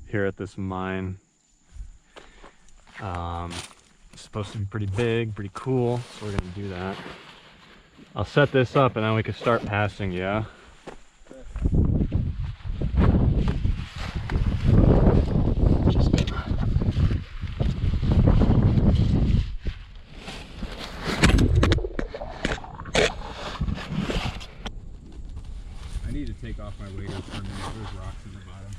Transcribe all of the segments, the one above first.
here at this mine. It's supposed to be pretty big, pretty cool, so we're gonna do that. I'll set this up and then we can start passing, yeah? Just gonna... I need to take off my waders for a minute. There's rocks in the bottom.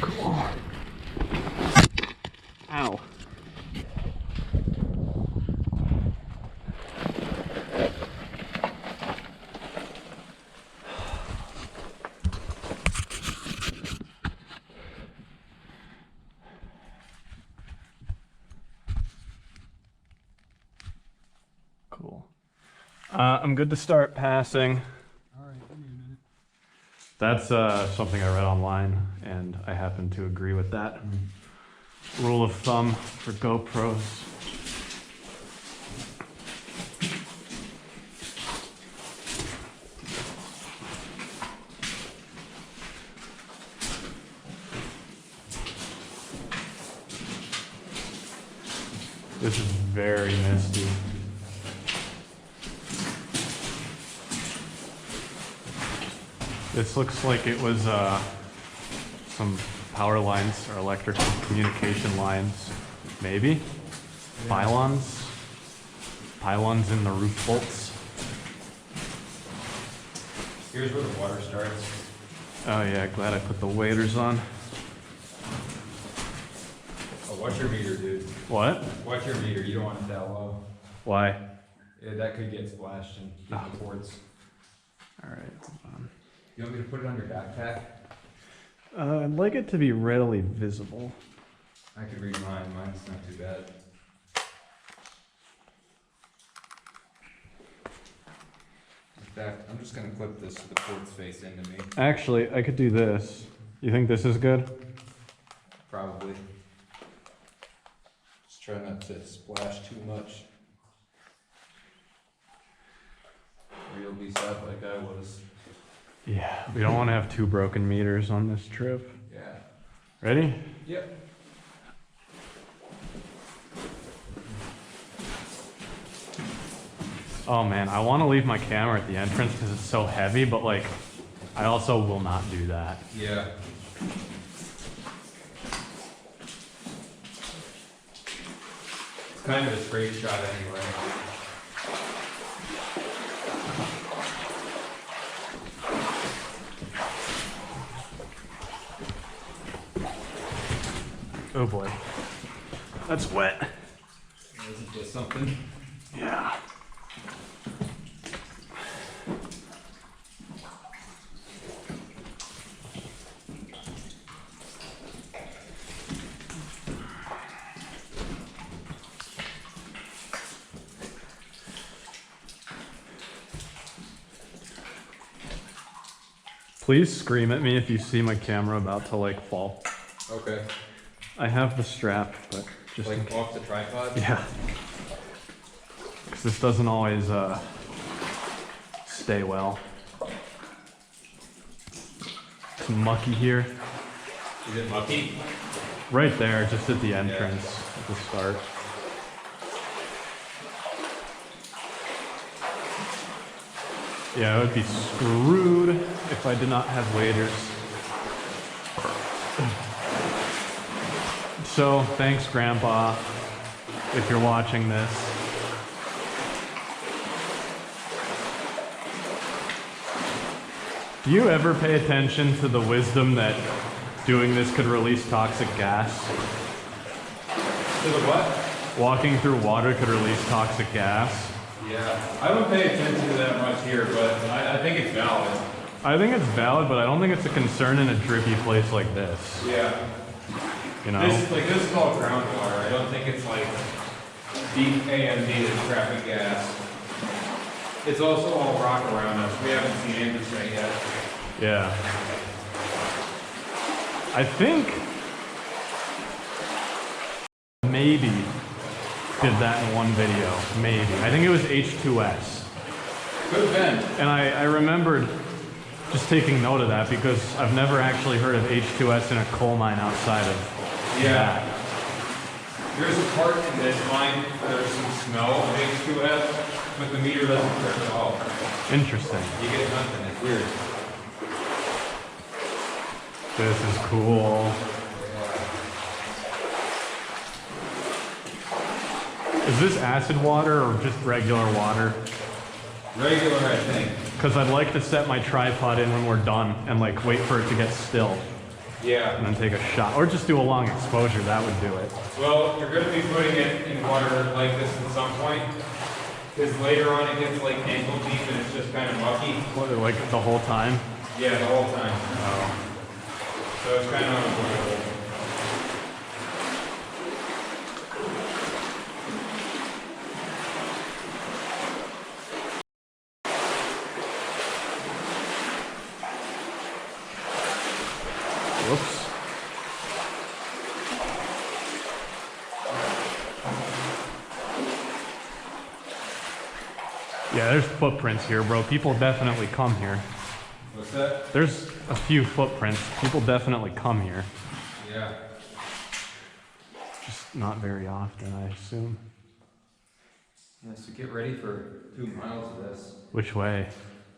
Cool. Ow. Cool. I'm good to start passing. All right, give me a minute. That's something I read online, and I happen to agree with that rule of thumb for GoPros. This is very misty. This looks like it was some power lines or electrical communication lines, maybe? Yeah. Pylons? Pylons in the roof bolts. Here's where the water starts. Oh yeah, glad I put the waders on. Oh, watch your meter, dude. What? Watch your meter, you don't want it that low. Why? Yeah, that could get splashed and get the ports. Alright, hold on. You want me to put it on your backpack? I'd like it to be readily visible. I could read mine. Mine's not too bad. In fact, I'm just gonna clip this so the ports face into me. Actually, I could do this. You think this is good? Probably. Just try not to splash too much. Or you'll be sad like I was. Yeah, we don't want to have 2 broken meters on this trip. Yeah. Ready? Yep. Oh man, I want to leave my camera at the entrance because it's so heavy, but like, I also will not do that. Yeah. It's kind of a straight shot anyway. Oh boy. That's wet. Isn't this something? Yeah. Please scream at me if you see my camera about to like fall. Okay. I have the strap, but just like off the tripod? Yeah. Because this doesn't always stay well. It's mucky here. Is it mucky? Right there, just at the entrance, at the start. Yeah, I would be screwed if I did not have waders. So, thanks, Grandpa, if you're watching this. Do you ever pay attention to the wisdom that doing this could release toxic gas? To the what? Walking through water could release toxic gas. Yeah, I don't pay attention to that much here, but I think it's valid. I think it's valid, but I don't think it's a concern in a drippy place like this. Yeah. You know? This is called groundwater. I don't think it's like deep AM dated traffic gas. It's also all rock around us. We haven't seen andesite yet. Yeah. I think maybe did that in one video. Maybe. I think it was H2S. Could have been. And I remembered just taking note of that because I've never actually heard of H2S in a coal mine outside of that. There's a part in this mine where there's some smell of H2S, but the meter doesn't trip at all. Interesting. You get nothing. It's weird. This is cool. Is this acid water or just regular water? Regular, I think. Because I'd like to set my tripod in when we're done and like wait for it to get still Yeah. and then take a shot. Or just do a long exposure, that would do it. Well, you're going to be putting it in water like this at some point, because later on it gets like ankle deep and it's just kind of mucky. What, like the whole time? Yeah, the whole time. Oh. So it's kind of unavoidable. Whoops. Yeah, there's footprints here, bro. People definitely come here. What's that? There's a few footprints. People definitely come here. Yeah. Just not very often, I assume. Yeah, so get ready for 2 miles of this. Which way?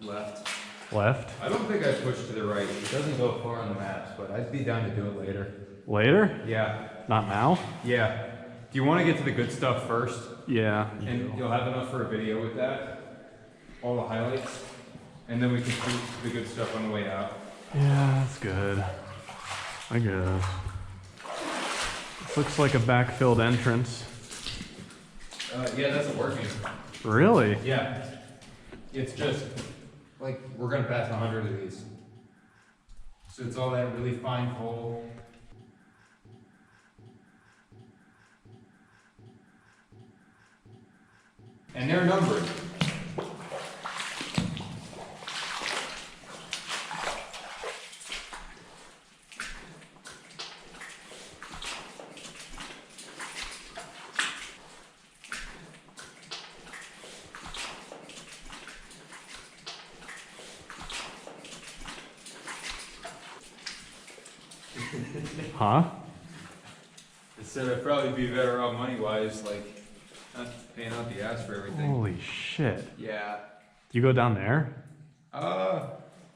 Left. Left? I don't think I pushed to the right. It doesn't go far on the maps, but I'd be down to do it later. Later? Yeah. Not now? Yeah. Do you want to get to the good stuff first? Yeah. And you'll have enough for a video with that? All the highlights? And then we can shoot the good stuff on the way out. Yeah, that's good. I guess. This looks like a backfilled entrance. Yeah, that's working. Really? Yeah. It's just, like, we're gonna pass 100 of these. So it's all that really fine coal. And they're numbered. Huh? I said I'd probably be better off money-wise, like, not paying out the ass for everything. Holy shit. Yeah. Do you go down there? I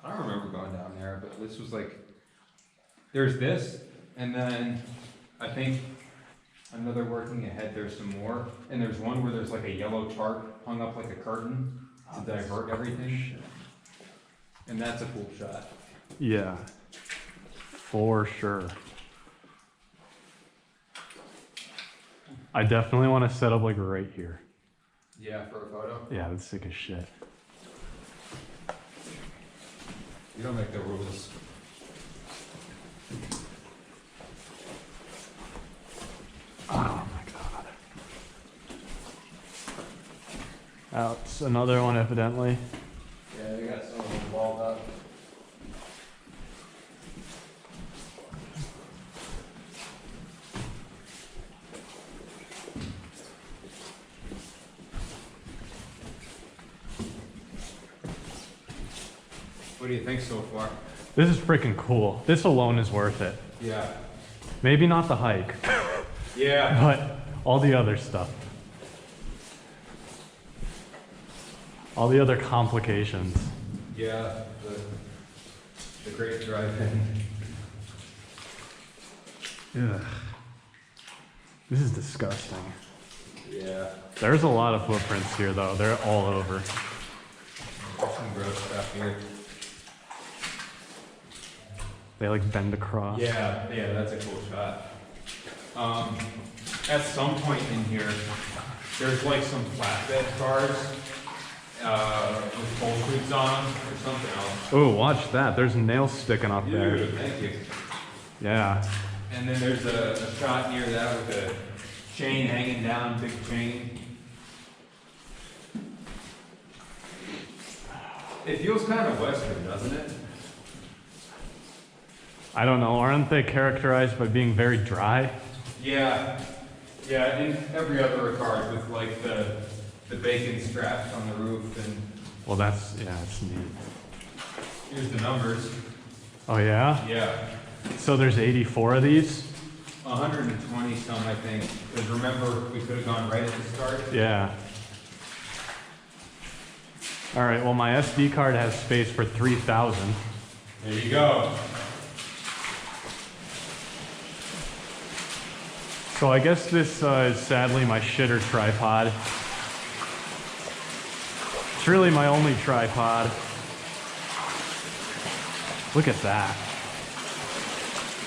don't remember going down there, but this was like, there's this, and then I think another working ahead, there's some more, and there's one where there's like a yellow tarp hung up like a curtain to divert everything. And that's a cool shot. Yeah. For sure. I definitely want to set up like right here. Yeah, for a photo? Yeah, that's sick as shit. You don't make the rules. Oh my god. That's another one evidently. Yeah, they got some of them walled up. What do you think so far? This is freaking cool. This alone is worth it. Yeah. Maybe not the hike, Yeah. but all the other stuff. All the other complications. Yeah, the great drive-in. Ugh. This is disgusting. Yeah. There's a lot of footprints here though. They're all over. There's some gross stuff here. They like bend across. Yeah, that's a cool shot. At some point in here, there's like some flatbed cars with pole shoots on them or something else. Oh, watch that. There's nails sticking up there. Dude, thank you. Yeah. And then there's a shot near that with a chain hanging down, big chain. It feels kind of Western, doesn't it? I don't know, aren't they characterized by being very dry? Yeah. Yeah, in every other card with like the bacon straps on the roof and Well, that's, yeah, it's neat. here's the numbers. Oh yeah? Yeah. So there's 84 of these? 120 some, I think. Because remember, we could have gone right at the start. Yeah. All right, well, my SD card has space for 3,000. There you go. So I guess this is sadly my shitter tripod. It's really my only tripod. Look at that.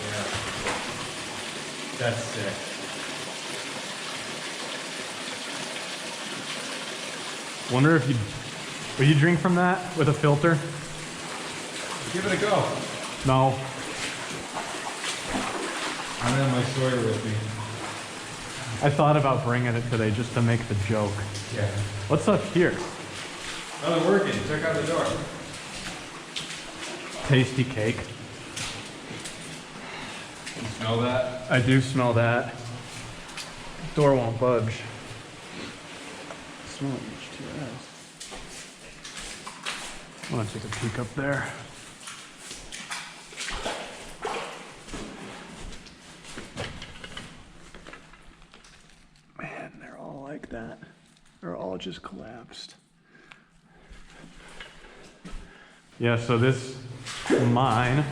Yeah. That's sick. Wonder if will you drink from that with a filter? Give it a go. No. I don't have my Sawyer with me. I thought about bringing it today just to make the joke. Yeah. What's up here? Oh, they're working. Check out the door. Tasty cake. You smell that? I do smell that. Door won't budge. Smell H2S. I want to take a peek up there. Man, they're all like that. They're all just collapsed. Yeah, so this mine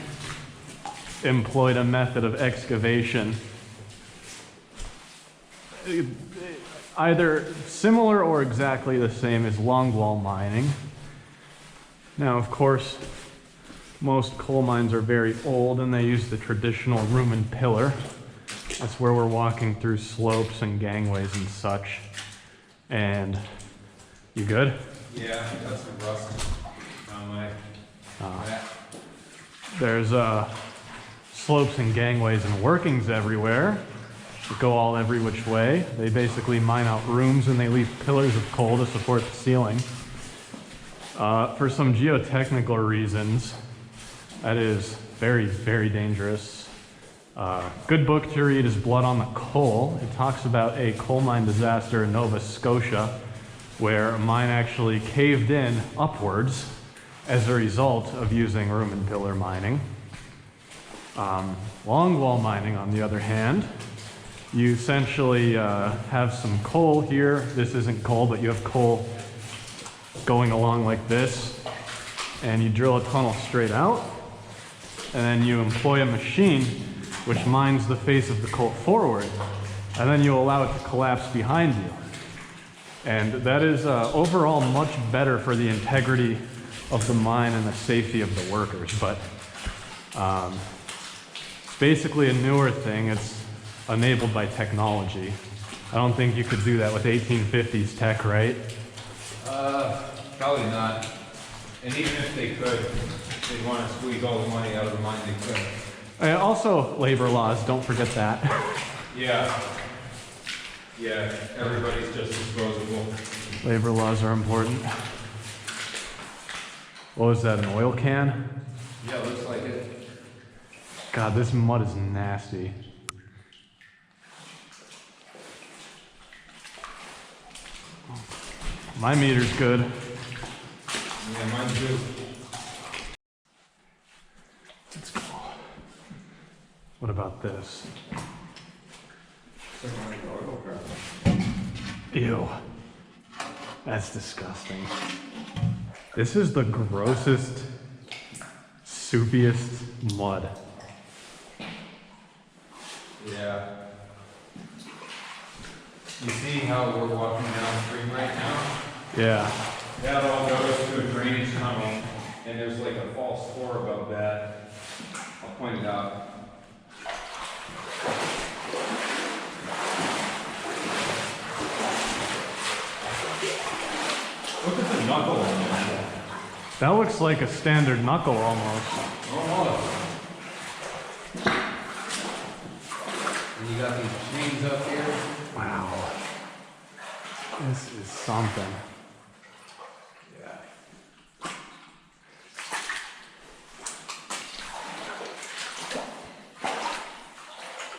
employed a method of excavation either similar or exactly the same as longwall mining. Now, of course, most coal mines are very old and they use the traditional room and pillar. That's where we're walking through slopes and gangways and such. And you good? Yeah, that's some rust on my back. There's slopes and gangways and workings everywhere that go all every which way. They basically mine out rooms and they leave pillars of coal to support the ceiling. For some geotechnical reasons, that is very, very dangerous. Good book to read is Blood on the Coal. It talks about a coal mine disaster in Nova Scotia where a mine actually caved in upwards as a result of using room and pillar mining. Longwall mining, on the other hand, you essentially have some coal here. This isn't coal, but you have coal going along like this, and you drill a tunnel straight out, and then you employ a machine which mines the face of the coal forward, and then you allow it to collapse behind you. And that is overall much better for the integrity of the mine and the safety of the workers, but it's basically a newer thing. It's enabled by technology. I don't think you could do that with 1850s tech, right? Probably not. And even if they could, they'd want to squeeze all the money out of the mine they could. Also, labor laws, don't forget that. Yeah. Yeah, everybody's just disposable. Labor laws are important. What was that, an oil can? Yeah, looks like it. God, this mud is nasty. My meter's good. Yeah, mine too. Let's go. What about this? Ew. That's disgusting. This is the grossest, soupiest mud. Yeah. You see how we're walking downstream right now? Yeah. That all goes to a drainage tunnel, and there's like a false floor above that. I'll point it out. Look at the knuckle on that. That looks like a standard knuckle almost. Almost. And you got these chains up here. Wow. This is something. Yeah.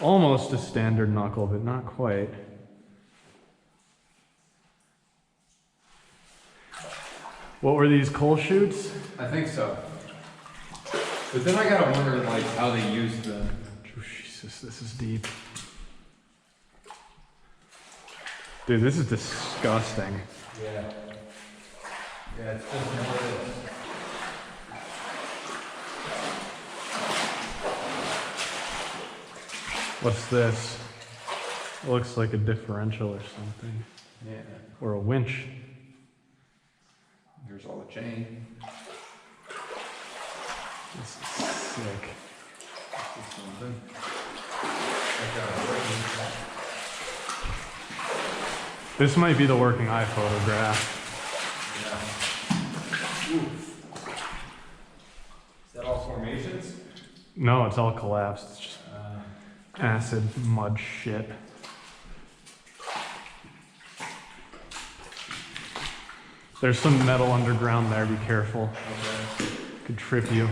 Almost a standard knuckle, but not quite. What were these, coal chutes? I think so. But then I gotta wonder, like, how they use the. Jesus, this is deep. Dude, this is disgusting. Yeah. Yeah, it's just what it is. What's this? Looks like a differential or something. Yeah. Or a winch. Here's all the chain. This is sick. This is something. I got a working. This might be the working eye photograph. Yeah. Ooh. Is that all formations? No, it's all collapsed. It's just acid, mud shit. There's some metal underground there, be careful. Okay. Could trip you.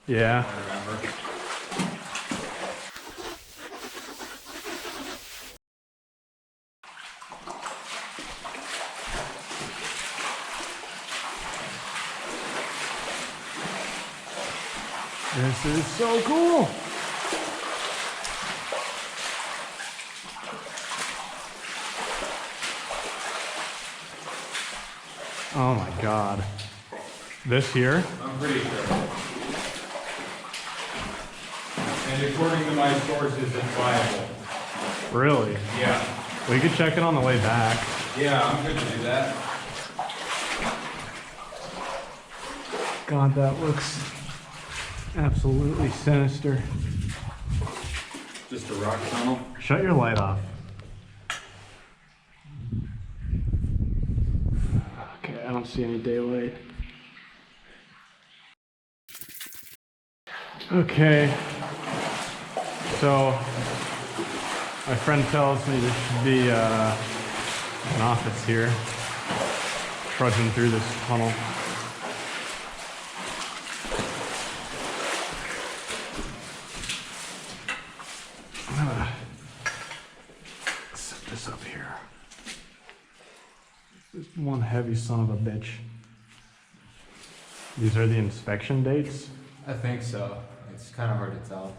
Yeah. I remember. This is so cool. Oh my God. This here? I'm pretty sure. And according to my sources, it's viable. Really? Yeah. We could check it on the way back. Yeah, I'm good to do that. God, that looks absolutely sinister. Just a rock tunnel. Shut your light off. Okay, I don't see any daylight. Okay. So, my friend tells me there should be an office here. Trudging through this tunnel. I'm gonna set this up here. This one heavy son of a bitch. These are the inspection dates. I think so. It's kind of hard to tell.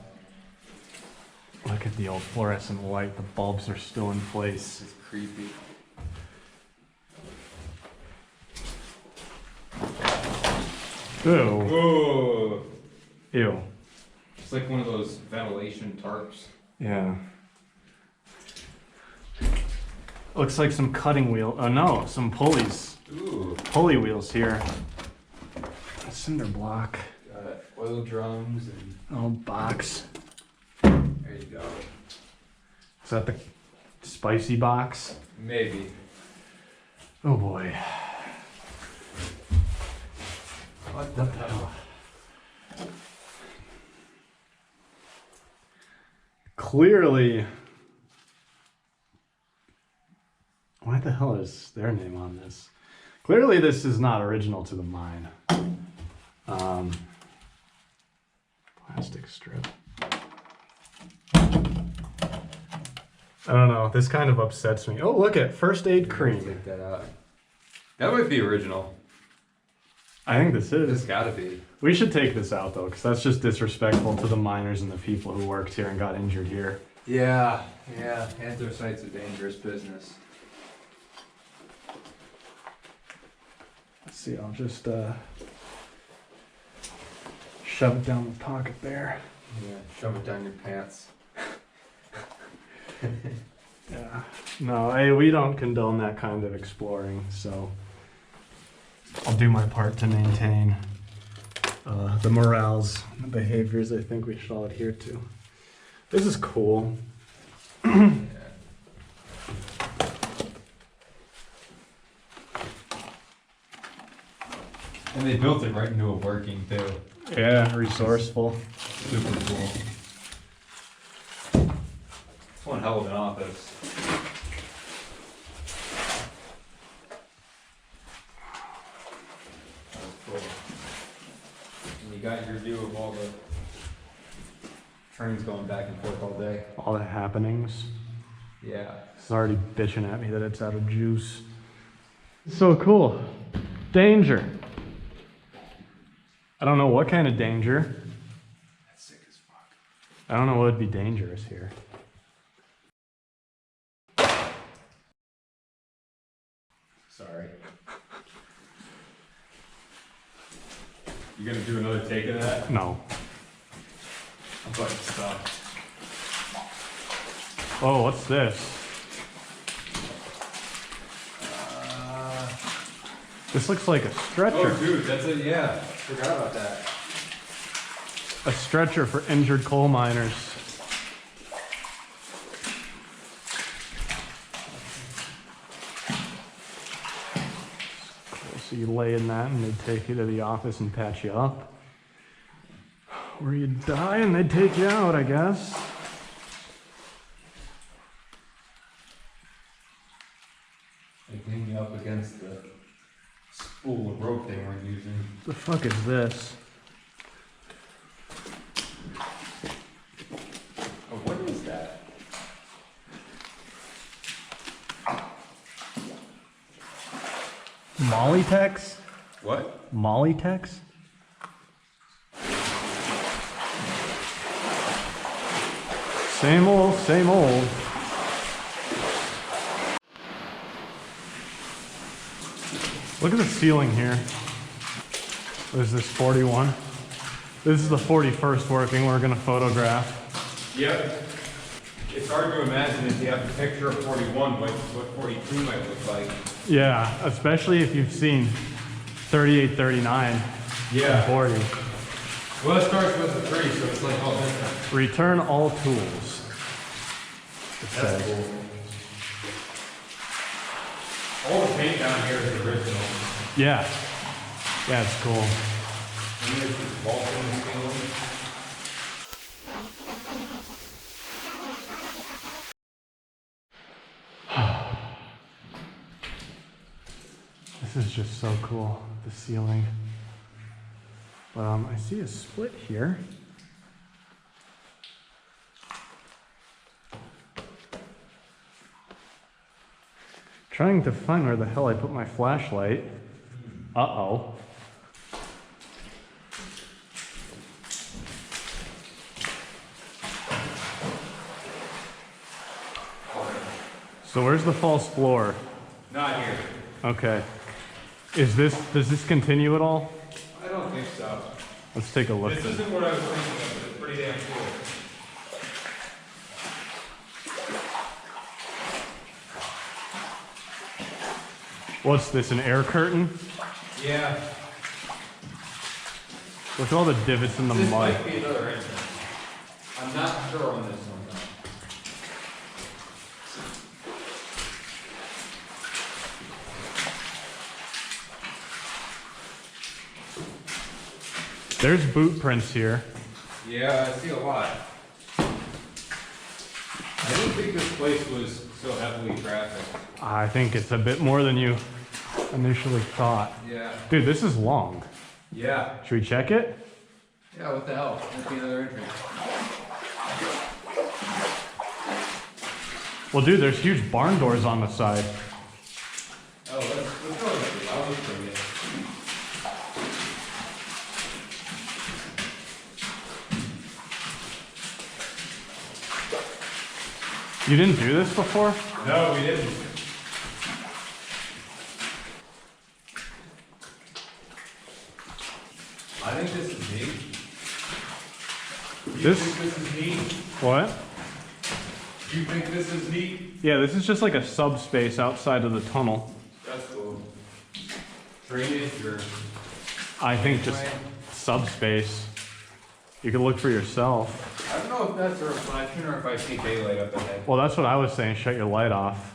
Look at the old fluorescent light. The bulbs are still in place. It's creepy. Ew. Whoa! Ew. It's like one of those ventilation tarps. Yeah. Looks like some cutting wheel. Oh no, some pulleys. Ooh. Pulley wheels here. A cinder block. Got oil drums and Oh, box. there you go. Is that the spicy box? Maybe. Oh boy. What the hell? Clearly. Why the hell is their name on this? Clearly this is not original to the mine. Plastic strip. I don't know. This kind of upsets me. Oh, look at first aid cream. Take that out. That might be original. I think this It's is. gotta be. We should take this out though, because that's just disrespectful to the miners and the people who worked here and got injured here. Yeah, yeah. Anthracite's a dangerous business. Let's see. I'll just shove it down the pocket there. Yeah, shove it down your pants. Yeah. No, hey, we don't condone that kind of exploring, so I'll do my part to maintain the morals, the behaviors I think we should all adhere to. This is cool. And they built it right into a working too. Yeah, resourceful. Super cool. It's one hell of an office. That's cool. And you got your view of all the trains going back and forth all day. All the happenings. Yeah. It's already bitching at me that it's out of juice. So cool. Danger. I don't know what kind of danger. That's sick as fuck. I don't know what would be dangerous here. Sorry. You gonna do another take of that? No. I'm fucking stuck. Oh, what's this? This looks like a stretcher. Oh, dude, that's a, yeah. Forgot about that. A stretcher for injured coal miners. Cool. So you lay in that and they'd take you to the office and patch you up. Or you'd die and they'd take you out, I guess. They cleaned me up against the spool of rope they weren't using. The fuck is this? Oh, what is that? Mollytex? What? Mollytex? Same old, same old. Look at the ceiling here. What is this, 41? This is the 41st working we're gonna photograph. Yep. It's hard to imagine if you have a picture of 41, what 42 might look like. Yeah, especially if you've seen 38, 39, Yeah. and 40. Well, it starts with a 3, so it's like all different. Return all tools. It That's says. cool. All the paint down here is original. Yeah. Yeah, it's cool. And there's this vault in the ceiling. This is just so cool, the ceiling. I see a split here. Trying to find where the hell I put my flashlight. Uh-oh. So where's the false floor? Not here. Okay. Does this continue at all? I don't think so. Let's take a look. This isn't what I was thinking of, but it's pretty damn cool. What's this, an air curtain? Yeah. Look at all the divots in the This mud. might be another entrance. I'm not sure on this one though. There's boot prints here. Yeah, I see a lot. I didn't think this place was so heavily trafficked. I think it's a bit more than you initially thought. Yeah. Dude, this is long. Yeah. Should we check it? Yeah, what the hell? Might be another entrance. Well, dude, there's huge barn doors on the side. Oh, let's go with it. I'll look for it. You didn't do this before? No, we didn't. I think this is neat. You This- think this is neat? What? You think this is neat? Yeah, this is just like a subspace outside of the tunnel. That's cool. Drainage or I think just subspace. You can look for yourself. I don't know if that's a reflection or if I see daylight up ahead. Well, that's what I was saying, shut your light off.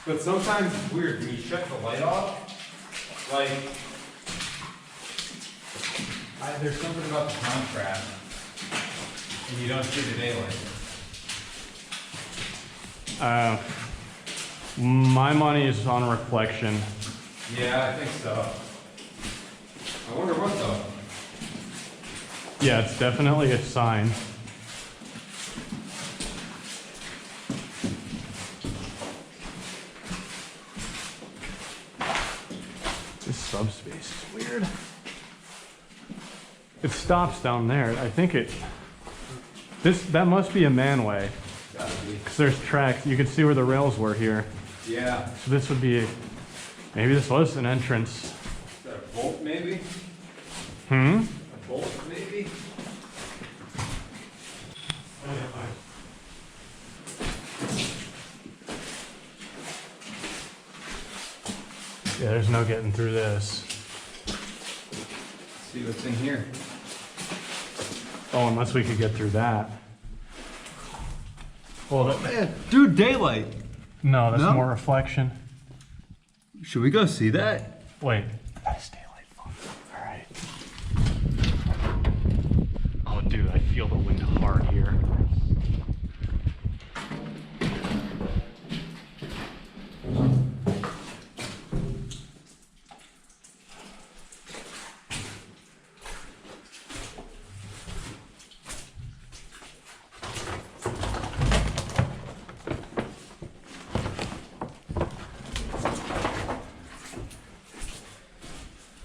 But sometimes it's weird when you shut the light off, like, there's something about the contrast, and you don't see the daylight. My money is on reflection. Yeah, I think so. I wonder what though. Yeah, it's definitely a sign. This subspace is weird. It stops down there. I think that must be a manway. Gotta be. Because there's tracks. You can see where the rails were here. Yeah. So this would be, maybe this was an entrance. Is that a bolt maybe? Hmm? A bolt maybe? Yeah, there's no getting through this. See what's in here. Oh, unless we could get through that. Well, Man, dude, daylight. no, that's No? more reflection. Should we go see that? Wait. That's daylight. All right. Oh, dude, I feel the wind hard here.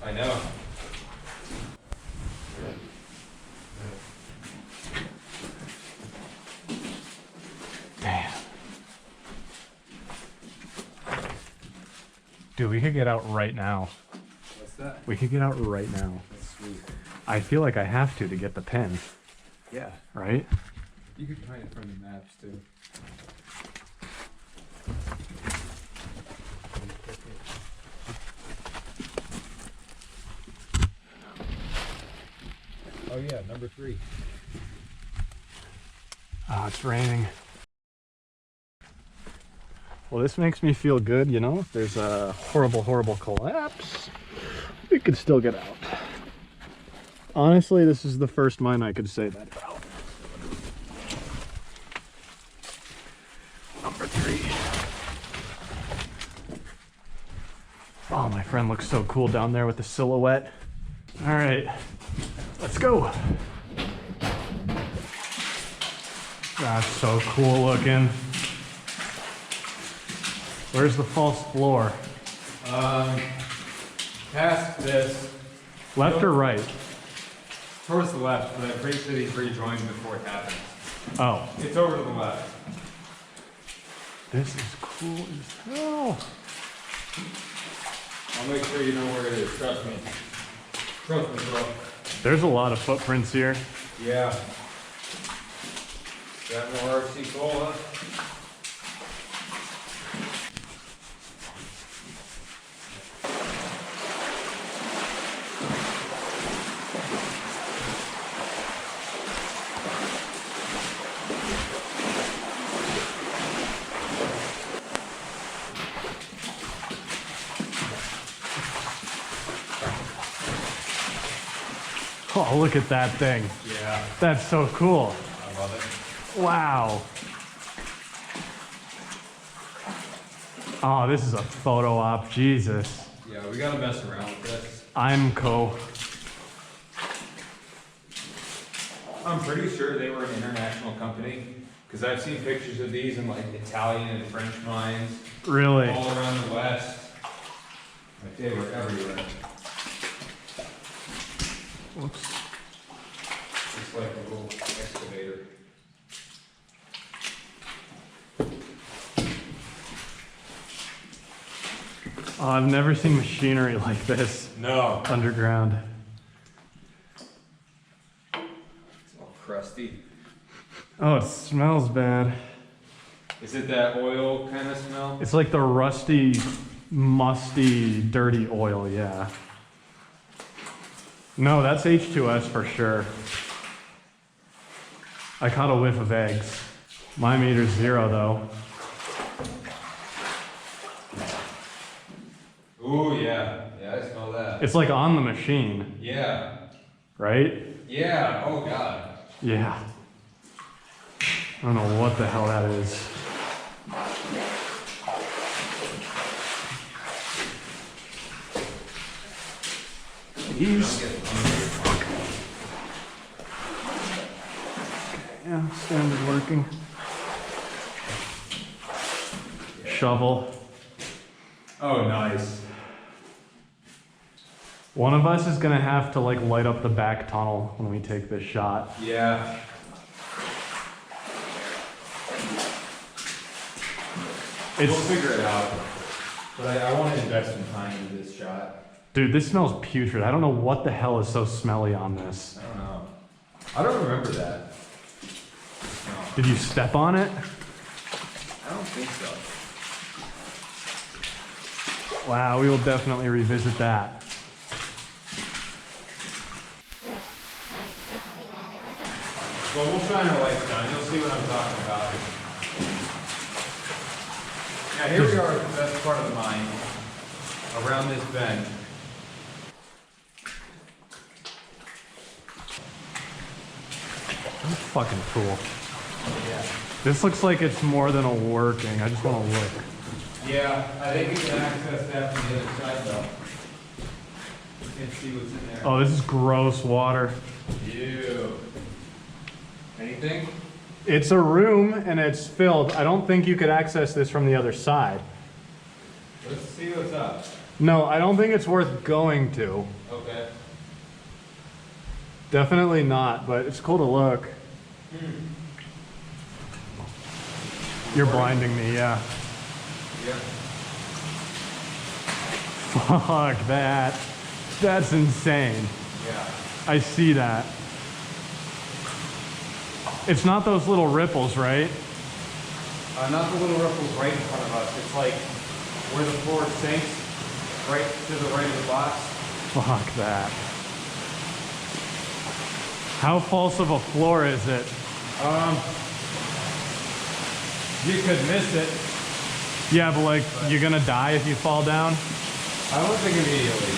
I know. Damn. Dude, we could get out right now. What's that? We could get out right now. That's sweet. I feel like I have to get the pen, Yeah. right? You could find it from the maps too. Oh yeah, number 3. Oh, it's raining. Well, this makes me feel good, you know? If there's a horrible, horrible collapse, we could still get out. Honestly, this is the first mine I could say that about. Number 3. Oh, my friend looks so cool down there with the silhouette. All right, let's go. That's so cool looking. Where's the false floor? Past this, Left or right? towards the left, but I'm pretty sure these rejoined before it happens. Oh, It's over to the left. this is cool as hell. I'll make sure you know where it is, trust me. Trust me, bro. There's a lot of footprints here. Yeah. Got more RC Cola? Oh, look at that thing. Yeah. That's so cool. I love Wow. Oh, this is a photo op. Jesus. it. Yeah, we gotta mess around with this. IMCO. I'm pretty sure they were an international company, because I've seen pictures of these in like Italian and French mines Really? all around the West. Like they were everywhere. Whoops. Just like a little excavator. Oh, I've never seen machinery like this No. underground. It's all crusty. Oh, it smells bad. Is it that oil kind of smell? It's like the rusty, musty, dirty oil, yeah. No, that's H2S for sure. I caught a whiff of eggs. My meter's 0 though. Ooh, yeah. Yeah, I smell that. It's like on the machine, Yeah. right? Yeah. Oh, God. Yeah. I don't know what the hell that is. Jeez. Yeah, standard working. Shovel. Oh, nice. One of us is gonna have to like light up the back tunnel when we take this shot. Yeah. We'll figure it out. But I want to invest some time into this shot. Dude, this smells putrid. I don't know what the hell is so smelly on this. I don't know. I don't remember that. No, Did you step on it? I don't think so. Wow, we will definitely revisit that. Well, we'll shine our lights down. You'll see what I'm talking about. Yeah, here we are at the best part of the mine. Around this bend. That's fucking cool. Yeah. This looks like it's more than a working. I just want to look. Yeah, I think we can access that from the other side though. You can see what's in there. Oh, this is gross water. Ew. Anything? It's a room and it's filled. I don't think you could access this from the other side. Let's see what's up. No, I don't think it's worth going to. Okay. Definitely not, but it's cool to look. You're blinding me, yeah. Yeah. Fuck that. That's insane. Yeah. I see that. It's not those little ripples, right? Not the little ripples right in front of us. It's like where the floor sinks, right to the right of the box. Fuck that. How false of a floor is it? You could miss it. Yeah, but like, you're gonna die if you fall down? I don't think immediately.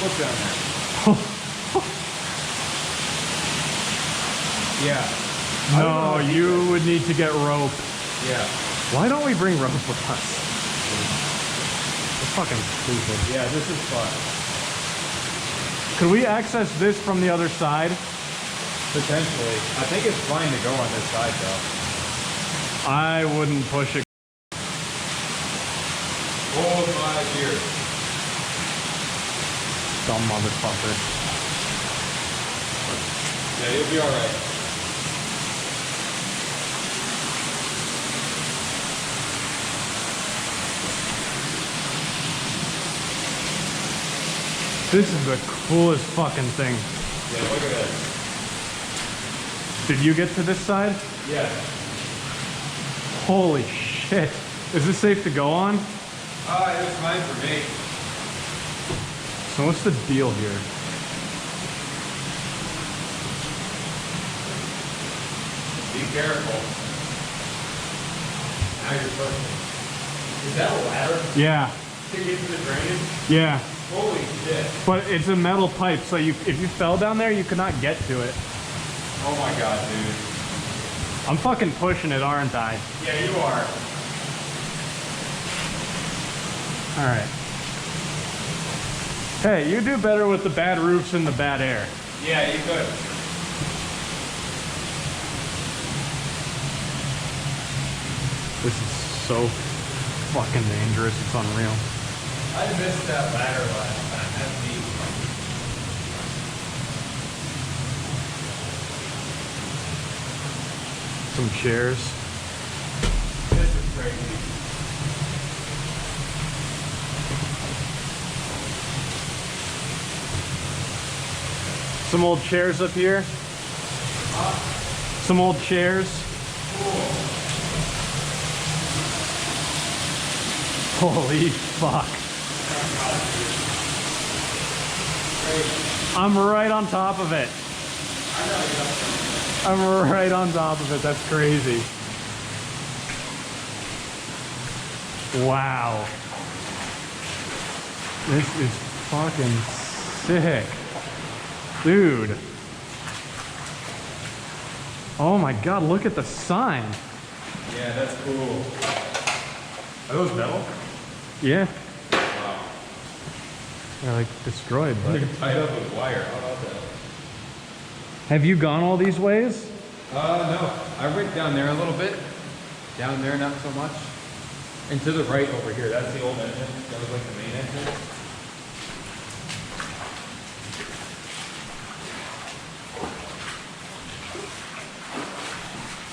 Look down there. Yeah. I don't know No, how deep you that- would need to get rope. Yeah. Why don't we bring rope with us? It's fucking stupid. Yeah, this is fun. Could we access this from the other side? Potentially. I think it's fine to go on this side though. I wouldn't push it. Hold my beer. Dumb motherfucker. Yeah, you'll be alright. This is the coolest fucking thing. Yeah, look at this. Did you get to this side? Yeah. Holy shit. Is this safe to go on? It was fine for me. So what's the deal here? Be careful. Now you're pushing. Is that a ladder Yeah, to get to the drainage? yeah. Holy shit. But it's a metal pipe, so if you fell down there, you could not get to it. Oh my god, dude. I'm fucking pushing it, aren't I? Yeah, you are. All right. Hey, you do better with the bad roofs and the bad air. Yeah, you could. This is so fucking dangerous, it's unreal. I missed that ladder last time. That's neat. Some chairs. This is crazy. Some old chairs up here. Some old chairs. Holy fuck. I'm right on top of it. I'm right on top of it. That's crazy. Wow. This is fucking sick. Dude. Oh my god, look at the sign. Yeah, that's cool. Are those metal? Yeah. Wow. They're like destroyed, but. They're tied up with wire. How about that? Have you gone all these ways? No. I went down there a little bit. Down there, not so much. And to the right over here, that's the old entrance. That was like the main entrance.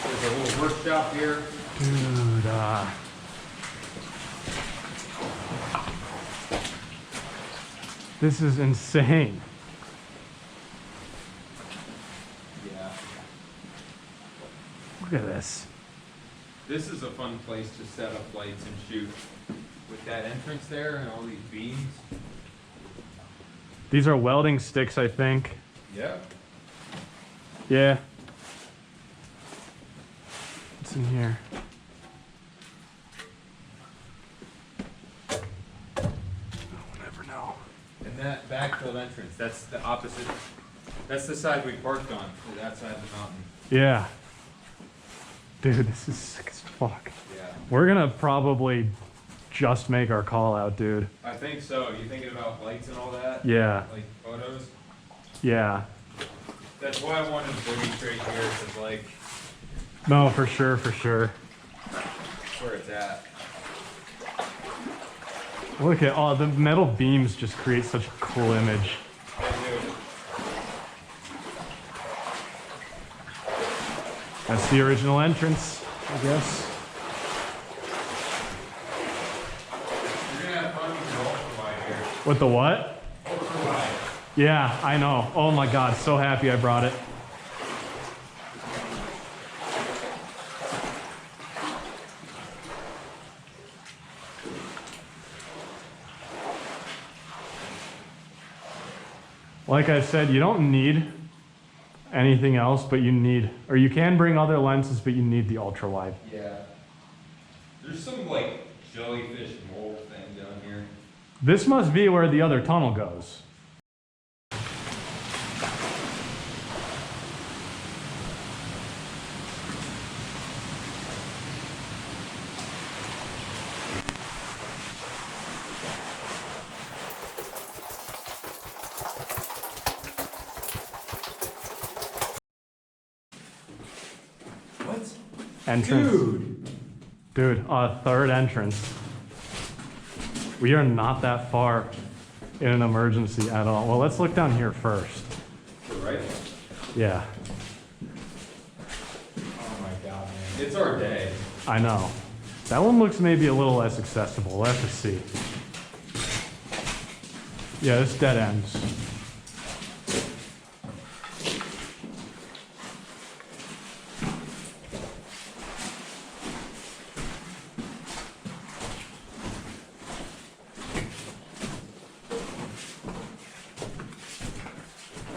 There's a little workshop here. Dude, this is insane. Yeah. Look at this. This is a fun place to set up lights and shoot. With that entrance there and all these beams. These are welding sticks, I think. Yeah. Yeah. What's in here? I'll never know. And that backfill entrance, that's the opposite. That's the side we parked on, to that side of the mountain. Yeah. Dude, this is sick as fuck. Yeah. We're gonna probably just make our call out, dude. I think so. You thinking about lights and all that? Yeah. Like photos? Yeah. That's why I wanted to bring you straight here, because like, No, for sure, for sure. that's where it's at. Look at all the metal beams just create such a cool image. Yeah, dude. That's the original entrance, I guess. You're gonna have fun with the ultra wide here. With the what? Ultra wide. Yeah, I know. Oh my god, so happy I brought it. Like I said, you don't need anything else, but you need, or you can bring other lenses, but you need the ultra wide. Yeah. There's some like jellyfish mold thing down here. This must be where the other tunnel goes. What? Entrance. Dude, third entrance. We are not that far in an emergency at all. Well, let's look down here first. To the right? Yeah, Oh my god, man. It's our day. I know. That one looks maybe a little less accessible. We'll have to see. Yeah, this dead ends.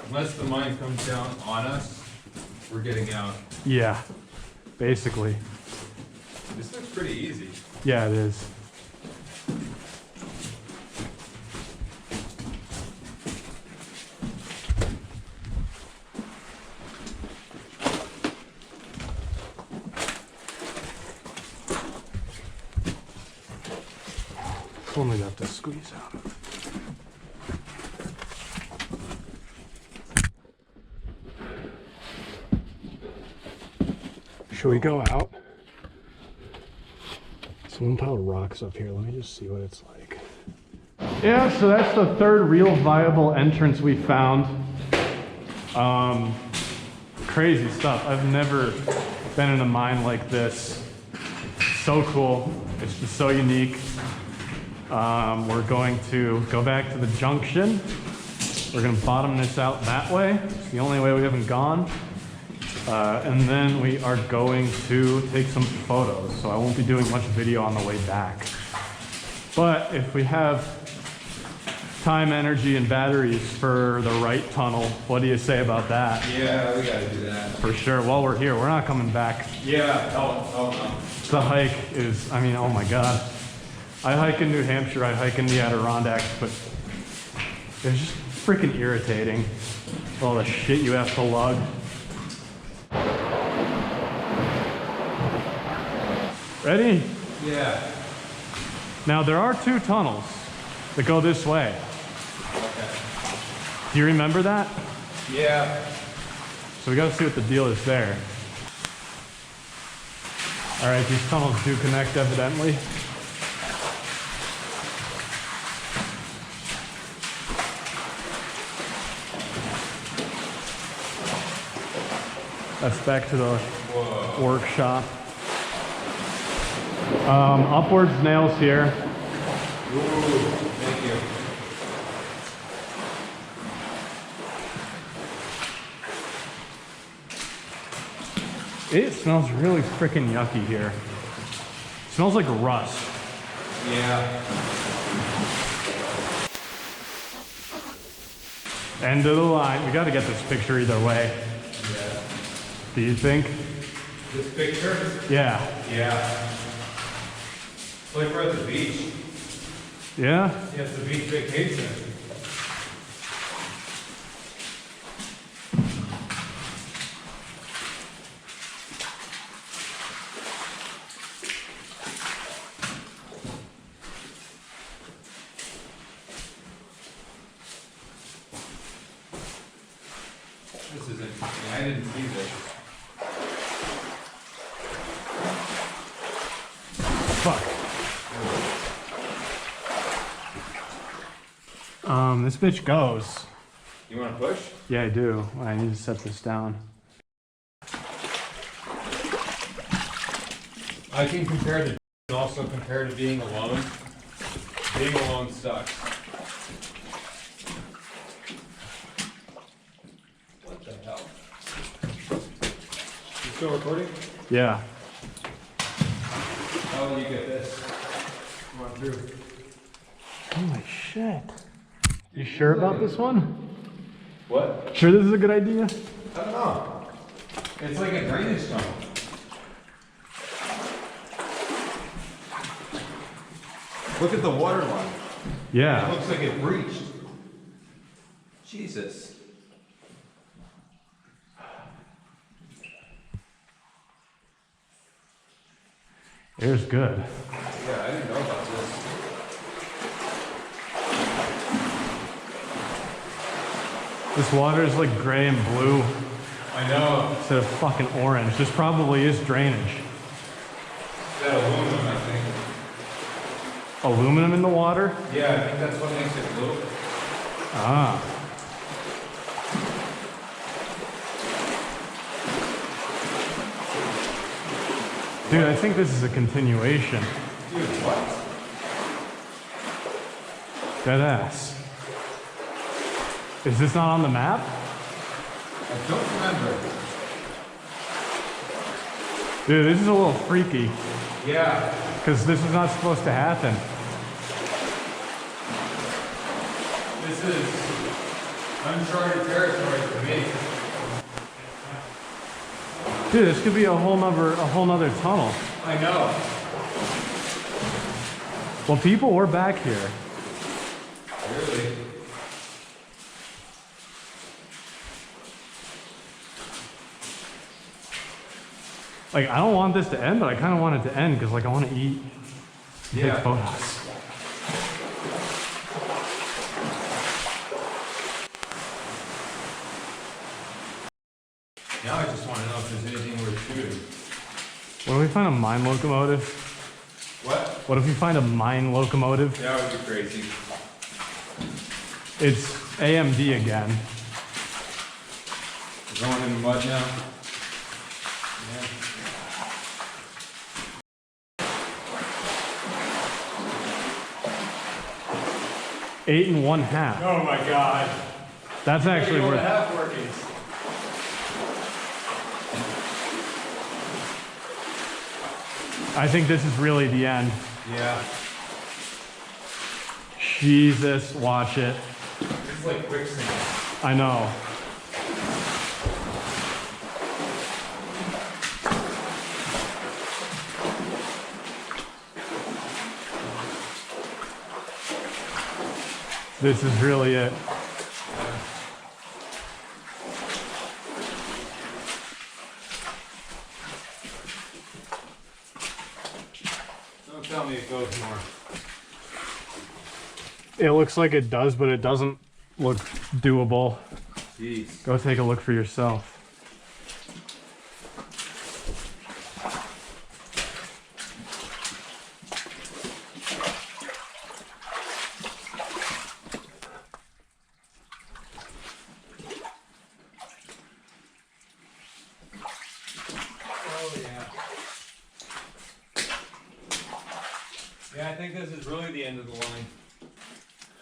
Unless the mine comes down on us, we're getting out. Yeah, basically. This looks pretty easy. Yeah, it is. Only got to squeeze out. Should we go out? Someone piled rocks up here. Let me just see what it's like. Yeah, so that's the third real viable entrance we found. Crazy stuff. I've never been in a mine like this. So cool. It's just so unique. We're going to go back to the junction. We're going to bottom this out that way. It's the only way we haven't gone. And then we are going to take some photos. So I won't be doing much video on the way back. But if we have time, energy, and batteries for the right tunnel. What do you say about that? Yeah, we gotta do that. For sure. While we're here, we're not coming back. Yeah, oh no. The hike is, I mean, oh my God. I hike in New Hampshire, I hike in the Adirondacks, but it's just freaking irritating. All the shit you have to lug. Ready? Yeah. Now there are 2 tunnels that go this way. Okay. Do you remember that? Yeah. So we gotta see what the deal is there. All right, these tunnels do connect evidently. That's back to the workshop. Upwards nails here. Ooh, thank you. It smells really freaking yucky here. It smells like rust. Yeah. End of the line. We gotta get this picture either way. Yeah. Do you think? This picture? Yeah. Yeah. It's like we're at the beach. Yeah? Yeah, it's the beach vacation. This is interesting. I didn't see this. Fuck. This bitch goes. You want to push? Yeah, I do. I need to set this down. I can compare the and also compare to being alone. Being alone sucks. What the hell? You still recording? Yeah. How will you get this? Come on through. Holy shit. You sure about this one? What? Sure this is a good idea? I don't know. It's like a drainage tunnel. Look at the water line. It Yeah. looks like it breached. Jesus. Here's good. Yeah, I didn't know about this. This water is like gray and blue I know. instead of fucking orange. This probably is drainage. That aluminum, I think. Aluminum in the water? Yeah, I think that's what makes it blue. Ah. Dude, I think this is a continuation. Dude, what? Dead ass. Is this not on the map? I don't remember. Dude, this is a little freaky. Yeah. Because this is not supposed to happen. This is uncharted territory for me. Dude, this could be a whole nother tunnel. I know. Well, people were back here. Really? Like, I don't want this to end, but I kind of want it to end because, like, I want to eat and Yeah. take photos. Now I just want to know if there's anything worth shooting. What if we find a mine locomotive? What? What if we find a mine locomotive? That would be crazy. It's AMD again. We're going in the mud now. Yeah. 8 1/2. Oh my god. That's actually What worth. half workings. I think this is really the end. Yeah. Jesus, watch it. It's like quicksand. I know. This is really it. Don't tell me it goes more. It looks like it does, but it doesn't look doable. Jeez. Go take a look for yourself. Oh yeah. Yeah, I think this is really the end of the line.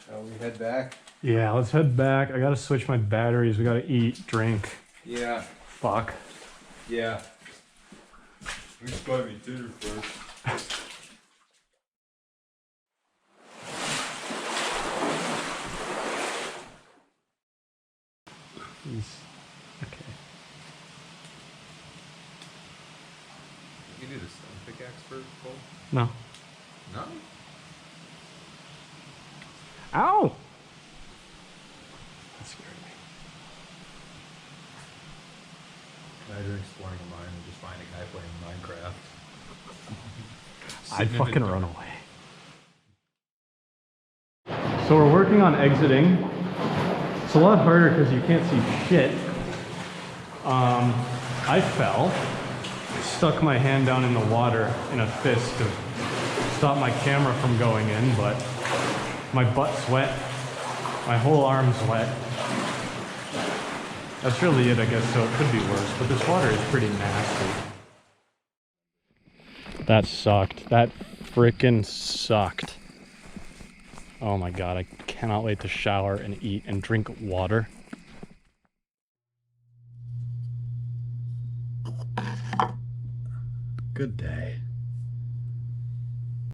Shall we head back? Yeah, let's head back. I gotta switch my batteries. We gotta eat, drink. Yeah. Fuck. Yeah. We should buy me dinner first. Okay. You do the stone pickaxe for gold? No. No? Ow! That scared me. Imagine exploring a mine and just find a guy playing Minecraft. I'd fucking run away. So we're working on exiting. It's a lot harder because you can't see shit. I fell, stuck my hand down in the water in a fist to stop my camera from going in, but my butt's wet, my whole arm's wet. That's really it, I guess, so it could be worse, but this water is pretty nasty. That sucked. That frickin' sucked. Oh my god, I cannot wait to shower and eat and drink water. Good day.